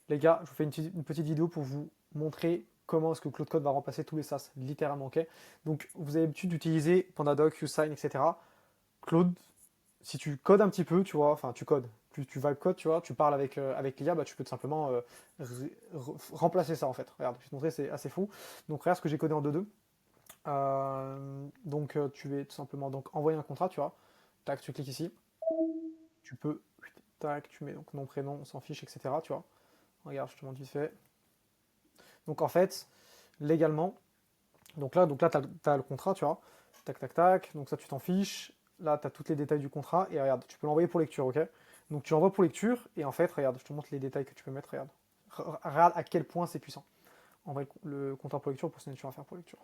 Les gars, je vous fais une petite vidéo pour vous montrer comment est-ce que Claude Code va remplacer tous les SaaS, littéralement, ok? Donc, vous avez l'habitude d'utiliser Pandadoc, USign, etc. Claude, si tu codes un petit peu, tu vois, enfin, tu codes, tu vibe code, tu vois, tu parles avec l'IA, bah, tu peux tout simplement remplacer ça, en fait. Regarde, je vais te montrer, c'est assez fou. Donc, regarde ce que j'ai codé en 2.2. Tu vais tout simplement donc, envoyer un contrat, tu vois. Tac, tu cliques ici. Tu peux, tac, tu mets donc nom, prénom, on s'en fiche, etc. Tu vois. Regarde, je te montre vite fait. Donc en fait, légalement, donc là tu as le contrat, tu vois. Tac, tac, tac. Donc ça, tu t'en fiches. Là, tu as tous les détails du contrat. Et regarde, tu peux l'envoyer pour lecture, ok? Donc tu l'envoies pour lecture. Et en fait, regarde, je te montre les détails que tu peux mettre. Regarde. Regarde à quel point c'est puissant. Envoyer le contrat pour lecture pour signature à faire pour lecture.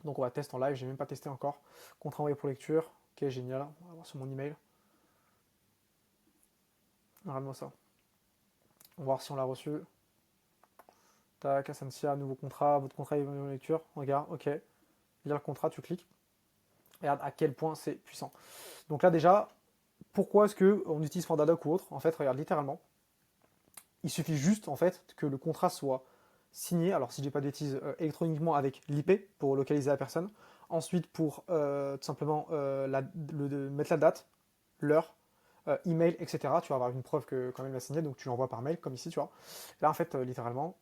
Donc on va tester en live. J'ai même pas testé encore. Contrat envoyé pour lecture. Ok, génial. On va voir sur mon email. Regarde-moi ça. On va voir si on l'a reçu. Tac, Ascensia, nouveau contrat. Votre contrat est en lecture. Regarde, ok. Lire le contrat, tu cliques. Regarde à quel point c'est puissant. Donc là déjà, pourquoi est-ce qu'on utilise Pandadoc ou autre? En fait, regarde littéralement, il suffit juste en fait que le contrat soit signé, alors si je dis pas de bêtises, électroniquement avec l'IP pour localiser la personne. Ensuite pour tout simplement mettre la date, l'heure, email, etc. Tu vas avoir une preuve que quand même il a signé, donc tu l'envoies par mail comme ici, tu vois. Là en fait, littéralement,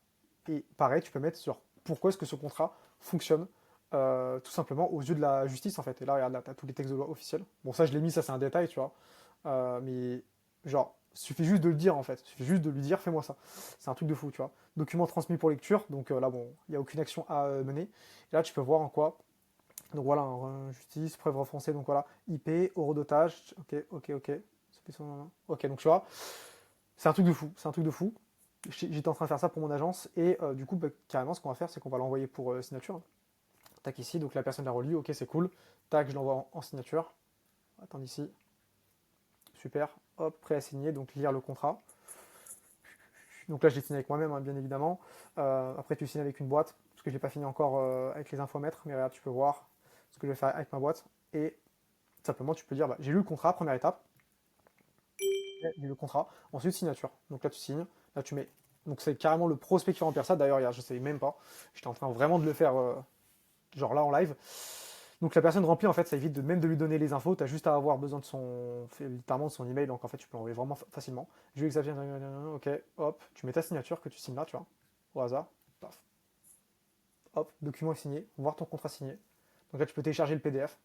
et pareil, tu peux mettre sur pourquoi est-ce que ce contrat fonctionne tout simplement aux yeux de la justice en fait. Et là, regarde, là, tu as tous les textes de loi officiels. Bon, ça, je l'ai mis, ça, c'est un détail, tu vois. Mais genre, il suffit juste de le dire en fait. Il suffit juste de lui dire, fais-moi ça. C'est un truc de fou, tu vois. Document transmis pour lecture. Donc là, bon, il n'y a aucune action à mener. Et là, tu peux voir en quoi. Donc voilà, justice, preuve renforcée. Donc voilà, IP, horodotage. Ok, ok, ok. Ok, donc tu vois, c'est un truc de fou. C'est un truc de fou. J'étais en train de faire ça pour mon agence. Et du coup, bah, carrément, ce qu'on va faire, c'est qu'on va l'envoyer pour signature. Tac ici, donc la personne l'a relu, ok c'est cool. Tac, je l'envoie en signature. Attends ici, super. Hop, prêt à signer, donc lire le contrat. Donc là je l'ai signé avec moi-même, hein, bien évidemment. Après tu signes avec une boîte, parce que je l'ai pas fini encore avec les infomètres, mais regarde, tu peux voir ce que je vais faire avec ma boîte. Et simplement tu peux dire, bah, j'ai lu le contrat, première étape, j'ai lu le contrat, ensuite signature. Donc là tu signes, là tu mets. Donc c'est carrément le prospect qui va remplir ça. D'ailleurs, regarde, je ne savais même pas. J'étais en train vraiment de le faire genre là en live. Donc la personne remplit, en fait, ça évite de même de lui donner les infos. Tu as juste à avoir besoin de littéralement de son email. Donc en fait, tu peux l'envoyer vraiment facilement. Je lui Xavier, ok, hop, tu mets ta signature que tu signes là, tu vois, au hasard. Paf. Hop, document est signé. Voir ton contrat signé. Donc là, tu peux télécharger le PDF.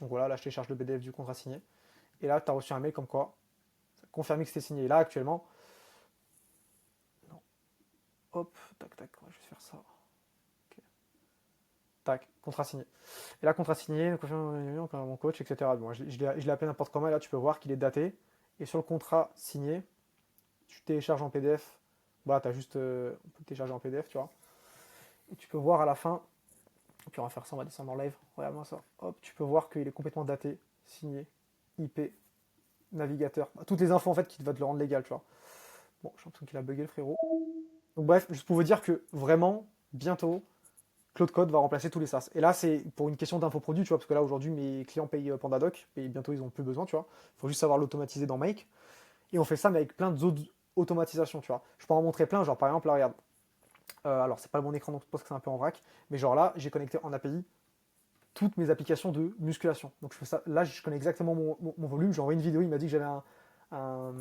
Donc voilà, là, je télécharge le PDF du contrat signé. Et là, tu as reçu un mail comme quoi, confirmer que c'était signé. Et là, actuellement, non. Hop, tac, tac, on va juste faire ça. Ok. Tac, contrat signé. Et là, contrat signé, mon coach, etc. Bon, je l'ai appelé n'importe comment, et là, tu peux voir qu'il est daté. Et sur le contrat signé, tu télécharges en PDF. Voilà, tu as juste. On peut le télécharger en PDF, tu vois. Et tu peux voir à la fin. Et puis on va faire ça, on va descendre en live. Regarde-moi ça. Hop, tu peux voir qu'il est complètement daté, signé, IP, navigateur. Bah, toutes les infos en fait qui va te le rendre légal, tu vois. Bon, j'ai l'impression qu'il a bugué le frérot. Donc bref, juste pour vous dire que vraiment, bientôt, Claude Code va remplacer tous les SaaS. Et là, c'est pour une question d'infoproduit, tu vois, parce que là, aujourd'hui, mes clients payent Pandadoc, et bientôt, ils n'ont plus besoin, tu vois. Il faut juste savoir l'automatiser dans Make. Et on fait ça, mais avec plein d'autres automatisations, tu vois. Je peux en montrer plein, genre par exemple, là, regarde. Alors, c'est pas le bon écran, donc je pense que c'est un peu en vrac. Mais genre là, j'ai connecté en API toutes mes applications de musculation. Donc je fais ça, là, je connais exactement mon volume. J'ai envoyé une vidéo, il m'a dit que j'avais un,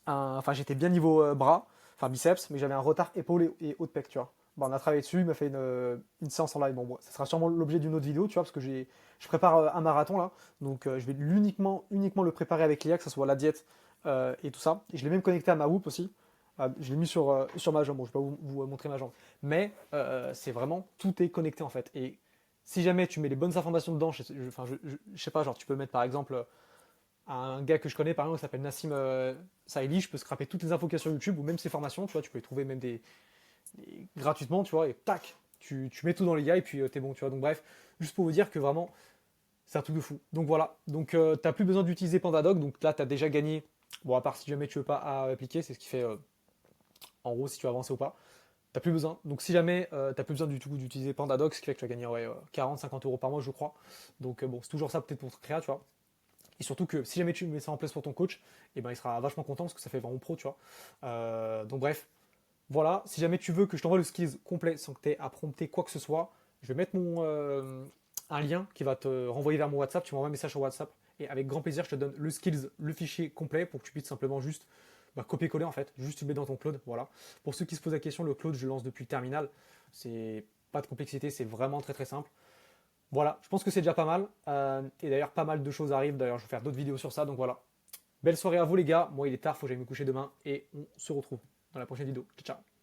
enfin, j'étais bien niveau bras, enfin biceps, mais j'avais un retard épaule et haut de pec, tu vois. Bon, on a travaillé dessus, il m'a fait une séance en live. Bon, ça sera sûrement l'objet d'une autre vidéo, tu vois, parce que je prépare un marathon là, donc je vais uniquement le préparer avec l'IA, que ce soit la diète et tout ça. Et je l'ai même connecté à ma Whoop aussi. Je l'ai mis sur ma jambe. Bon, je vais pas vous montrer ma jambe, mais c'est vraiment tout est connecté en fait. Et si jamais tu mets les bonnes informations dedans, enfin, je sais pas, genre tu peux mettre par exemple un gars que je connais, par exemple, qui s'appelle Nassim Saïli, je peux scraper toutes les infos qu'il y a sur YouTube ou même ses formations, tu vois, tu peux les trouver même gratuitement, tu vois, et tac, tu mets tout dans les gars et puis t'es bon, tu vois. Donc bref, juste pour vous dire que vraiment, c'est un truc de fou. Donc voilà, donc t'as plus besoin d'utiliser Pandadoc, donc là t'as déjà gagné, bon à part si jamais tu veux pas appliquer, c'est ce qui fait en gros si tu vas avancer ou pas, t'as plus besoin. Donc si jamais t'as plus besoin du tout d'utiliser Pandadoc, ce qui fait que tu vas gagner ouais, 40-50 euros par mois je crois. Donc bon, c'est toujours ça peut-être pour te créer, tu vois. Et surtout que si jamais tu mets ça en place pour ton coach, et ben il sera vachement content parce que ça fait vraiment pro, tu vois. Donc bref, voilà. Si jamais tu veux que je t'envoie le skills complet sans que tu aies à prompter quoi que ce soit, je vais mettre un lien qui va te renvoyer vers mon WhatsApp. Tu m'envoies un message sur WhatsApp et avec grand plaisir, je te donne le skills, le fichier complet pour que tu puisses simplement juste copier-coller en fait. Juste tu le mets dans ton cloud. Voilà. Pour ceux qui se posent la question, le cloud, je le lance depuis le terminal. C'est pas de complexité, c'est vraiment très très simple. Voilà, je pense que c'est déjà pas mal. Et d'ailleurs, pas mal de choses arrivent. D'ailleurs, je vais faire d'autres vidéos sur ça. Donc voilà. Belle soirée à vous les gars. Moi, il est tard, faut que j'aille me coucher demain. Et on se retrouve dans la prochaine vidéo. Ciao, ciao.